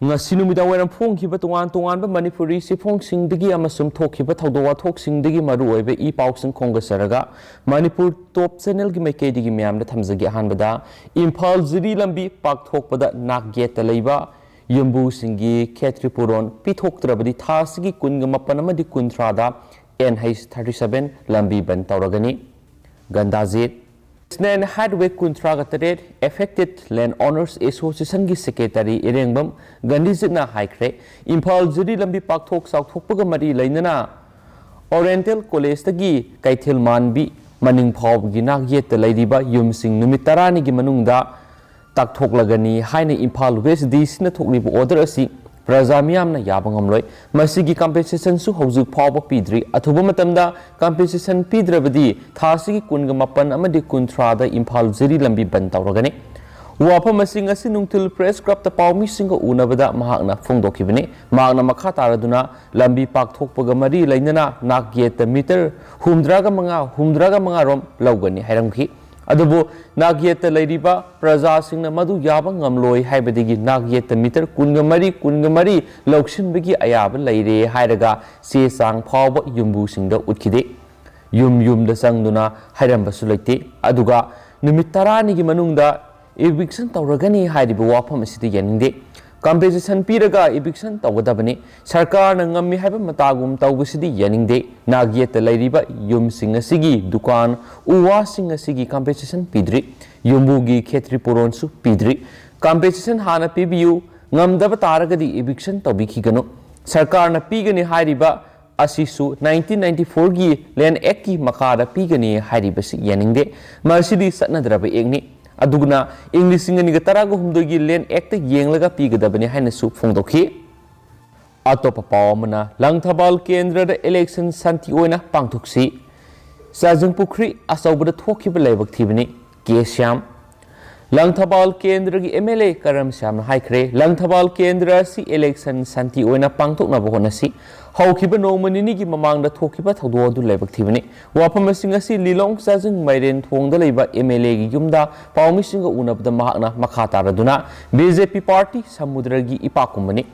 ngasi numida waram phongkhiba tongan manipuri sifongsingdagi amasum thokhiba thawdo wathoksingdagi maru oibe I pausing khongasaraga manipur top channel gi maikeidigi myamda thamjagi ahanbada imphal ziri lambi pakthokpada nakgeta leiba yumbu singi khetripuron pithoktrabadi thasigi kunga mapanamadi kuntrada NH37 lambi ban tawragani gandazit National Highway Kuntragated Affected Land Owners Association gi Secretary Irengbam Gandhijitna haikre Imphal Ziri lambi pakthok sauthokpaga mari leinana Oriental College tagi Kaithil Manbi maning phawb gi nagyet leiriba yumsing numit 10 gi manungda takthoklagani haina Imphal West DC na thokliba order asi Prazamiyamna yabangamloi masigi compensation su haujuk phawba pidri athuba matamda compensation pidrabadi thasigi kunga mapan amadi kuntrada Imphal Ziri lambi ban tawragani wafa masing asi nungthil press club ta pawmi singa unabada mahakna phongdokhibani mahakna makha taraduna lambi pakthokpaga mari leinana nagyeta meter humdraga manga rom lawgani hairamkhi adubu nagyeta leiriba praja singna madu yaba ngamloi haibadigi nagyeta meter kunga mari lauksinbagi ayaba leire hairaga se sang phawba yumbu singda utkide yum da sangduna hairamba sulaite aduga numit 10 gi manungda eviction tawragani hairiba wafam asidi yaninde compensation piraga eviction tawgadabani sarkar na ngammi haiba matagum tawbusidi yaningde nagyeta leiriba yum singa sigi dukan uwa singa sigi compensation pidri yumbugi khetri poronsu pidri compensation hana pibiu ngamdaba taragadi eviction tawbikhigano sarkar na pigani hairiba asisu 1994 gi land act ki makara pigani hairiba si yaningde masidi satnadraba egni adugna English singa taraga humdogi len ekta yenglaga pigadabani haina su phongdokhi atopa pawamana langthabal kendra da election santi oina pangthuksi sajang pukri asawbada thokhiba leibak thibani ke Shyam langthabal kendra gi MLA karam Shyam haikre langthabal kendra si election santi oina pangthokna bohonasi haukiba nongmani gi mamangda thokiba thawdo du leibak thibani wafam singa si lilong sajang mairen thongda leiba MLA gi yumda pawmi singa unabda mahakna makha taraduna BJP party samudra gi ipakumbani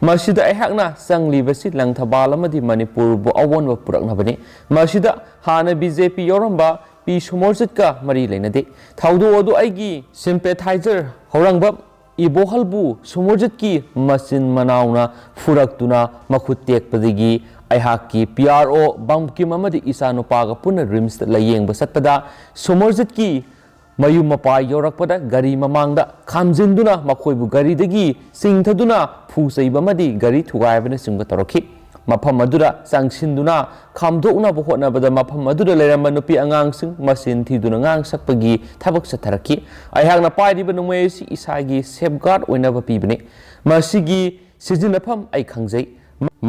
masida ayhakna sanglibasi langthabal amadi manipur bu awonwa puraknabani masida hana BJP yoramba pi somorjitka mari leinade thawdo odu aigi sympathizer horangbam ibohalbu somorjitki masin manauna furaktuna makhut tekpadigi aihaki PRO bamkim amadi isanupaga puna rims layeng basatpada somorjitki mayum mapa yorakpada gari mamangda khamjinduna makhoibu gari dagi singthaduna phusaiba amadi gari thugaibana singba tarokhi mafam adura sangsinduna khamdokna bohotnabada mafam adura leiramba nupi angangsing masin thiduna ngang sakpagi thabak satharakhi aihakna pairiba nongmei si isagi safeguard oinaba pibane masigi sijinafam ai khangjai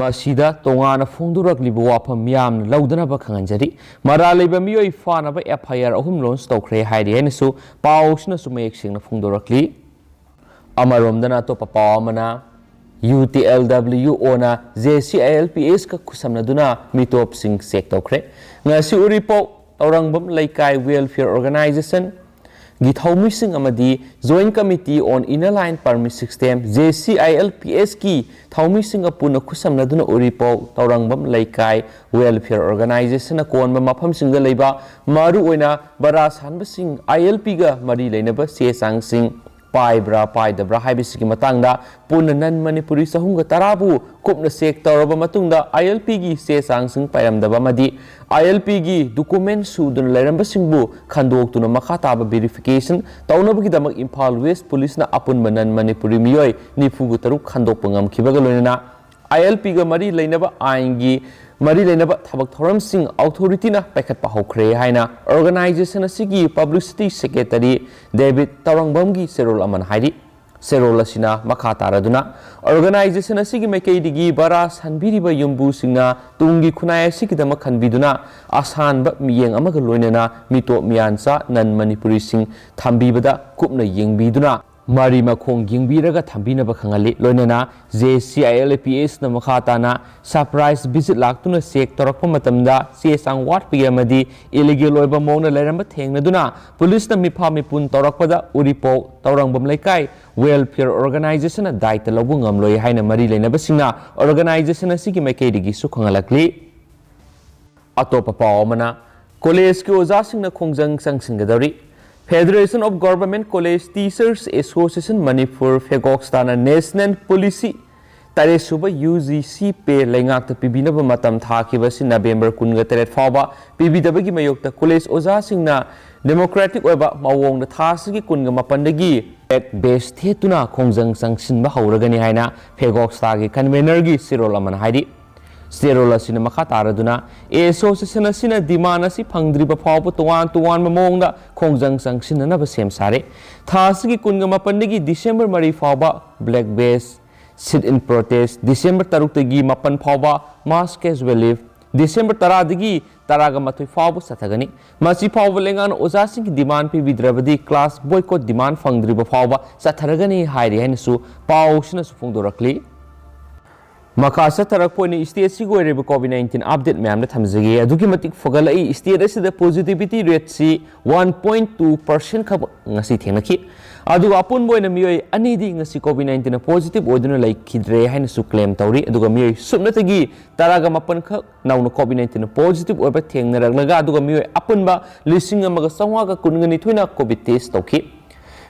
masida tongana phongdurakliba wafam yamna laudanaba khanganjari mara leiba miyoi fanaba FIR ahum launch tawkhre hairi hainasu pausna sumayek singna phongdurakli amaromdana to papawamana UTLW ona JCILPS ka kusamnaduna mitop sing sek tawkhre ngasi uripo tawrangbam laikai welfare organization githawmi sing amadi joint committee on inner line permit system JCILPS ki thawmi sing apuna kusamnaduna uripo tawrangbam laikai welfare organization akonba mafam singda leiba maru oina bara sanba sing ILP ga mari leinaba se sang sing paibra paidabra haibisigi matangda punanan manipuri sahunga tarabu kopna sek tawraba matungda ILP gi se sangsing pairamdaba madi ILP gi document sudun lairamba singbu khandoktuna makha taba verification tawnabagi damak Imphal West police na apun manan manipuri miyoi nifugu taruk khandokpa ngamkhibaga loinana ILP ga mari leinaba aingi mari leinaba thabak thoram sing authority na paikhatpa hokre haina organization asigi publicity secretary David Tarangbam gi serol aman hairi serol asina makha taraduna organization asigi maikeidigi bara sanbiriba yumbu singna tungi khunai asigi dama khanbiduna asanba miyeng amaga loinana mito miyansa nan manipuri sing thambibada kupna yengbiduna mari makhong yingbiraga thambinaba khangali loinana JCILAPS na makhatana surprise visit laktuna sek torakpa matamda CSang wat piyamadi illegal oiba mona lairamba thengnaduna police na mipha mipun torakpada uripo taurangbam laikai welfare organization na daita lobu ngamloi haina mari leinaba singna organization asigi maikaidigi sukhangalakli atopa pawmana college ki oja singna khongjang sangsingadari Federation of Government College Teachers Association Manipur Fegokstana National Policy Taresuba UGC Pe Lengak Pibinaba Matam Thakibasi November Kunga Teret Faba Pibidabagi Mayokta College Oza Singna Democratic Oba Mawong the Tasiki Kunga Mapandagi at base Tetuna Kongjang Sanction Bahauragani Haina Fegokstagi Convenergi Sirolaman Haidi Sterola Cinema Kataraduna, Association Sina Dimana si Pangdriba Papa to one Mamonga, Kongjang Sanction and never same sare. Tasiki Kungama Pandigi, December Marie Faba, Black Base, sit in protest, December Tarutagi, Mapan Paba, mass casual leave, December Taradigi, Taragamatu Fabu Satagani, Masi Pavalangan, Ozasing demand PB Dravadi class boycott demand Fangdriba Faba, Sataragani, Heidi Hensu, Pau Shinas Fundorakli. Makasa tarakponi state si goi reba COVID-19 update ma'am na thamjagi adugi matik fogalai state asida positivity rate si 1.2% khab ngasi thengnaki aduga apun boina miyoi anidi ngasi COVID-19 na positive oduna lai khidre haina su claim tawri aduga miyoi subnatagi taraga mapan khak nawna COVID-19 na positive oba thengnaraglaga aduga miyoi apunba lising amaga sangwa ga kungani thuina COVID test tawki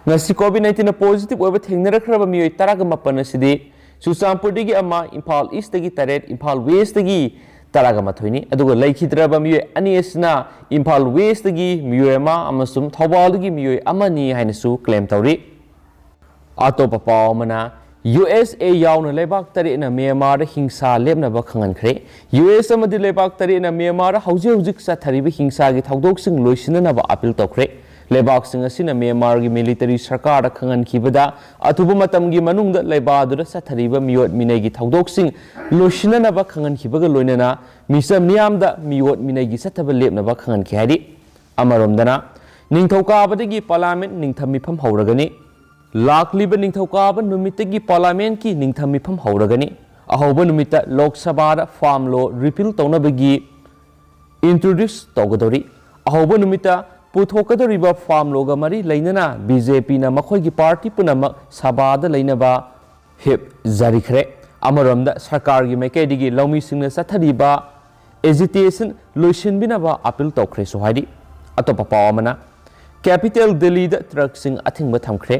ngasi COVID-19 na positive oba thengnarakhraba miyoi taraga mapan asidi Susampurdigi ama Impal East dagi taret Impal West dagi taraga mathoini aduga laikhidraba miyoi aniesna Impal West dagi miyoi ama amasum Thawal dagi miyoi amani hainasu claim tawri atopa pawmana USA yauna lebak tari na Myanmar hingsa lebnaba khangankhre US amadi lebak tari na Myanmar hauji sa tharibi hingsa gi thaudok sing loisinanaba appeal tawkhre Lebak sing asina Myanmar gi military sarkar da khangan khibada atubu matam gi manungda leibadura sathariba miyot minai gi thaudok sing loshina na ba khangan khibaga loinana misam niam da miyot minai gi sathaba lepna ba khangan khi hadi amaromdana ningthauka badagi parliament ningthami pham hauragani lakliba ningthauka ba numitagi parliament ki ningthami pham hauragani ahoba numita lok sabha da farm law repeal taunabagi introduce tawgadori ahoba numita Puthokadariba farm loga mari lainana BJP na makhoi party punama sabada lainaba hip zarikhre amaramda sarkar gi maikaidigi laumi singna sathariba agitation loisin binaba appeal tawkhre so haidi atopa pawamana capital Delhi da truck sing athingba thamkhre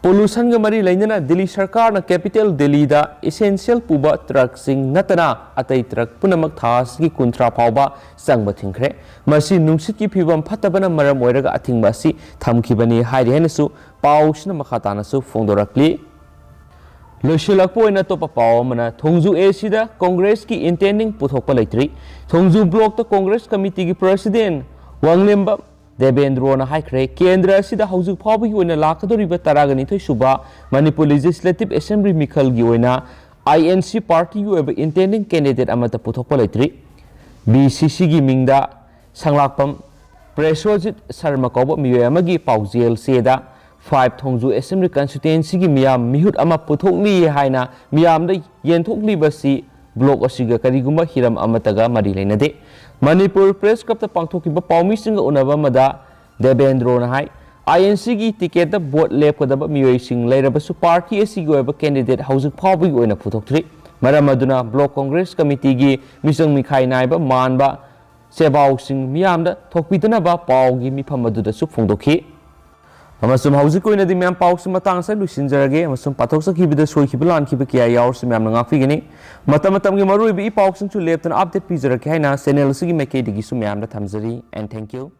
pollution ga mari lainana Delhi sarkar na capital Delhi da essential puba truck sing natana atai truck punamak thas gi kuntra phawba sangba thingkhre masi nungsit ki phibam phatabana maram oiraga athingba si thamkhibani hairi henasu pausna makhatana su fongdorakli loshilakpo ina topa pawmana thongju AC da congress ki intending puthokpa leitri thongju block da congress committee gi president wanglemba Debendrona Haikre, Kendra Sida Hausu Pabi Wina Lakadoriba Taraganito Suba, Manipur Legislative Assembly Mikal Giwena, INC Party you ever intending candidate Amata Putopoletri, BCC Gimingda, Sanglapam, Presojit Sarmakoba Miyamagi Pauziel Seda, 5 Thongju Assembly Constituency Miam Mihut Ama Putokli Haina, Miam the Yentokli Basi, Block Osiga Kariguma Hiram Amataga Marilenade. Manipur Press Club the Pangtokiba Paumi Singa Unava Mada, Debendrona High, INC gi ticket the boat lep Kadaba Mui Sing later but party a Sigoeba candidate House of Pabi in a Putokri, Maramaduna Block Congress Committee gi Misang Mikai Naiba, Manba, Sebao Sing Miamda, Tokitanaba, Paugi Mipamadu Supfundoki. Amasum Hausiko in the Mam Paus Matangsa, Lucinjage, Amasum Patosa Kibi the Suikibalan Kibikia Yaurs Mamangafigini, Matamatam Maru be Pauks to left an update Pizza Kaina, Senel Sigi Makedi Gisumam the Tamzari, and thank you.